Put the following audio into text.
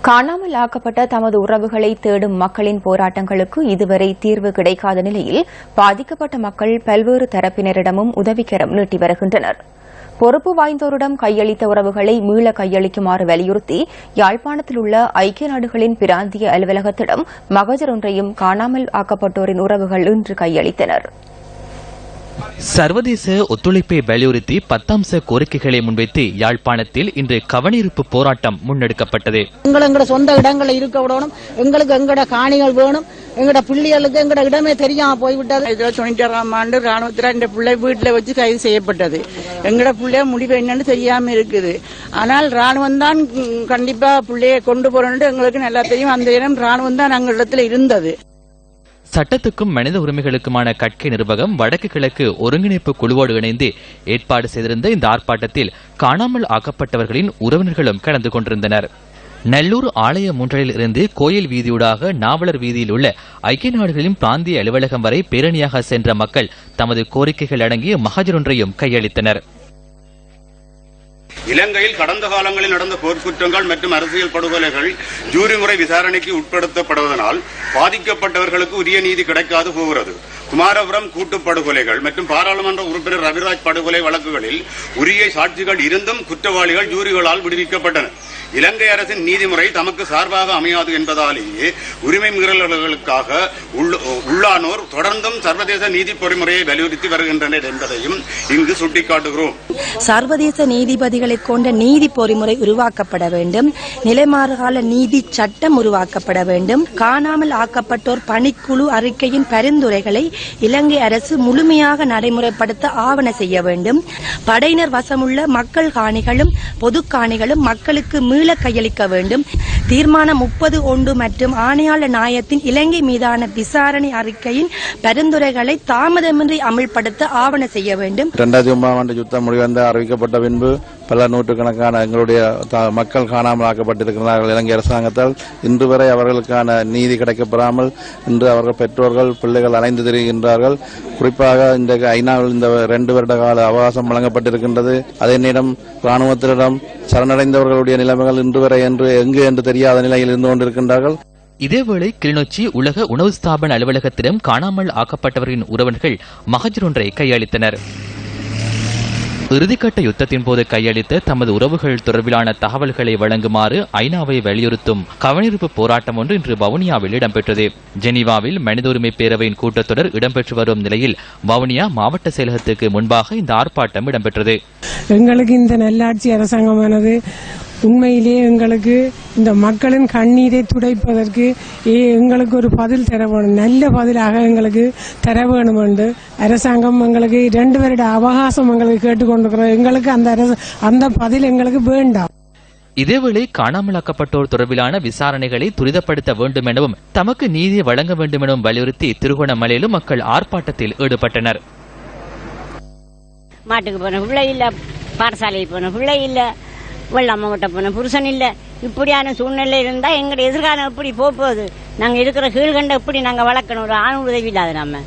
காணாமல் ஆக்கப்பட்ட தமது உறவுகளை தேடும் மக்களின் போராட்டங்களுக்கு இதுவரை தீர்வு கிடைக்காத நிலையில் பாதிக்கப்பட்ட மக்கள் பல்வேறு தரப்பினரிடமும் உதவிக்கரம் நீட்டி வருகின்றனர். பொறுப்பு வாய்ந்தோரிடம் கையளித்த உறவுகளை மீள கையளிக்குமாறு வலியுறுத்தி யாழ்ப்பாணத்தில் உள்ள ஐக்கிய நாடுகளின் பிராந்திய அலுவலகத்திடம் மகஜர் ஒன்றையும் காணாமல் ஆக்கப்பட்டோரின் உறவுகள் இன்று கையளித்தனர். சர்வதேச ஒத்துழைப்பை வலியுறுத்தி 10 அம்ச கோரிக்கைகளை முன்வைத்து யாழ்ப்பாணத்தில் இன்று கவனியிருப்பு போராட்டம் முன்னெடுக்கப்பட்டது. எங்களோட சொந்த இடங்களை இருக்க விடணும், எங்களுக்கு எங்கட காணிகள் வேணும், எங்கட பிள்ளைகளுக்கு எங்கட இடமே தெரியாம போய்விட்டது. 96ஆம் ஆண்டு ராணுவத்தில் இந்த பிள்ளை வீட்டில் வச்சு கைது செய்யப்பட்டது. எங்கட பிள்ளைய முடிவு என்னன்னு தெரியாம இருக்குது. ஆனால் ராணுவம் தான் கண்டிப்பா பிள்ளையை கொண்டு போறோம்னு எங்களுக்கு நல்லா தெரியும். அந்த இடம் ராணுவம் தான் எங்க இடத்துல இருந்தது. சட்டத்துக்கும் மனித உரிமைகளுக்குமான கட்கை நிர்வாகம் வடக்கு கிழக்கு ஒருங்கிணைப்பு குழுவோடு இணைந்து ஏற்பாடு செய்திருந்த இந்த ஆர்ப்பாட்டத்தில் காணாமல் ஆக்கப்பட்டவர்களின் உறவினர்களும் கலந்து கொண்டிருந்தனர். நல்லூர் ஆலய முன்றலில் இருந்து கோயில் வீதியூடாக நாவலர் வீதியில் உள்ள ஐக்கிய நாடுகளின் பிராந்திய அலுவலகம் வரை பேரணியாக சென்ற மக்கள் தமது கோரிக்கைகள் அடங்கிய மகஜர் ஒன்றையும் கையளித்தனர். இலங்கையில் கடந்த காலங்களில் நடந்த போர்க்குற்றங்கள் மற்றும் அரசியல் படுகொலைகள் ஜூரி முறை விசாரணைக்கு உட்படுத்தப்படுவதனால் பாதிக்கப்பட்டவர்களுக்கு உரிய நீதி கிடைக்காது போகிறது. குமாரபுரம் கூட்டுப்படுகொலைகள் மற்றும் பாராளுமன்ற உறுப்பினர் ரவிராஜ் படுகொலை வழக்குகளில் உரிய சாட்சிகள் இருந்தும் குற்றவாளிகள் ஜூரிகளால் விடுவிக்கப்பட்டனர். இலங்கை அரசின் நீதிமுறை தமக்கு சார்பாக அமையாது என்பதாலேயே உரிமை மீறல்களுக்காக உள்ளானோர் தொடர்ந்தும் சர்வதேச நீதி பொறிமுறையை வலியுறுத்தி வருகின்றனர் என்பதையும் இங்கு சுட்டிக்காட்டுகிறோம். சர்வதேச நீதிபதிகளை கொண்ட நீதி பொறிமுறை உருவாக்கப்பட வேண்டும். நிலைமாறுகால நீதி சட்டம் உருவாக்கப்பட வேண்டும். காணாமல் ஆக்கப்பட்டோர் பணிக்குழு அறிக்கையின் பரிந்துரைகளை இலங்கை அரசு முழுமையாக நடைமுறைப்படுத்த ஆவண செய்ய வேண்டும். படையினர் வசமுள்ள மக்கள் காணிகளும் பொது காணிகளும் மக்களுக்கு மீள கையளிக்க வேண்டும். தீர்மானம் 30(1) மற்றும் ஆணையாளர் நாயத்தின் இலங்கை மீதான விசாரணை அறிக்கையின் பரிந்துரைகளை தாமதமின்றி அமல்படுத்த ஆவண செய்ய வேண்டும். 2009ஆம் ஆண்டு யுத்தம் முடிவந்த அறிவிக்கப்பட்ட பின்பு பல நூற்றுக்கணக்கான எங்களுடைய மக்கள் காணாமல் ஆக்கப்பட்டிருக்கிறார்கள். இலங்கை அரசாங்கத்தால் இன்று வரை அவர்களுக்கான நீதி கிடைக்கப்பெறாமல் இன்று அவர்கள் பெற்றோர்கள் பிள்ளைகள் அலைந்து திரிகின்றார்கள். குறிப்பாக இந்த ஐநாவில் இந்த 2 வருட கால அவகாசம் வழங்கப்பட்டிருக்கின்றது. அதே நேரம் ராணுவத்தினரிடம் சரணடைந்தவர்களுடைய நிலைமைகள் இன்று வரை எங்கு என்று தெரியாத நிலையில் இருந்து கொண்டிருக்கின்றார்கள். இதேவேளை கிளிநொச்சி உலக உணவு ஸ்தாபன அலுவலகத்திடம் காணாமல் ஆக்கப்பட்டவர்களின் உறவினர்கள் மகஜர் ஒன்றை கையளித்தனர். இறுதிக்கட்ட யுத்தத்தின் போது கையளித்த தமது உறவுகள் தொடர்பிலான தகவல்களை வழங்குமாறு ஐநாவை வலியுறுத்தும் கவனிருப்பு போராட்டம் ஒன்று இன்று வவுனியாவில் இடம்பெற்றது. ஜெனீவாவில் மனித உரிமை பேரவையின் கூட்டத்தொடர் இடம்பெற்று வரும் நிலையில் வவுனியா மாவட்ட செயலகத்துக்கு முன்பாக இந்த ஆர்ப்பாட்டம் இடம்பெற்றது. எங்களுக்கு இந்த நல்லாட்சி அரசாங்கமானது உண்மையிலே எங்களுக்கு இந்த மக்களின் கண்ணீரை துடைப்பதற்கு எங்களுக்கு ஒரு பதில் தர வேணும், நல்ல பதிலாக எங்களுக்கு தர வேணும் என்று அரசாங்கம் எங்களுக்கு 2 வருட அவகாசம் எங்களுக்கு கேட்டுக்கொண்டிருக்கிறோம். எங்களுக்கு அந்த பதில் எங்களுக்கு வேண்டாம். இதேவேளை காணாமலாக்கப்பட்டோர் தொடர்பிலான விசாரணைகளை துரிதப்படுத்த வேண்டும் எனவும் தமக்கு நீதியை வழங்க வேண்டும் எனவும் வலியுறுத்தி திருகோணமலையிலும் மக்கள் ஆர்ப்பாட்டத்தில் ஈடுபட்டனர். மாட்டுக்கு போன பிள்ளை இல்ல, பாடசாலைக்கு போன பிள்ளை இல்ல, வெள்ளாமட்ட போன புருஷன் இல்ல, இப்படியான சூழ்நிலை இருந்தா எங்களுடைய எதிர்காலம் எப்படி போகுது? நாங்க இருக்கிற கீழ்கண்ட எப்படி நாங்க வளர்க்கணும்? ஒரு ஆண் உதவி இல்லாத நம்ம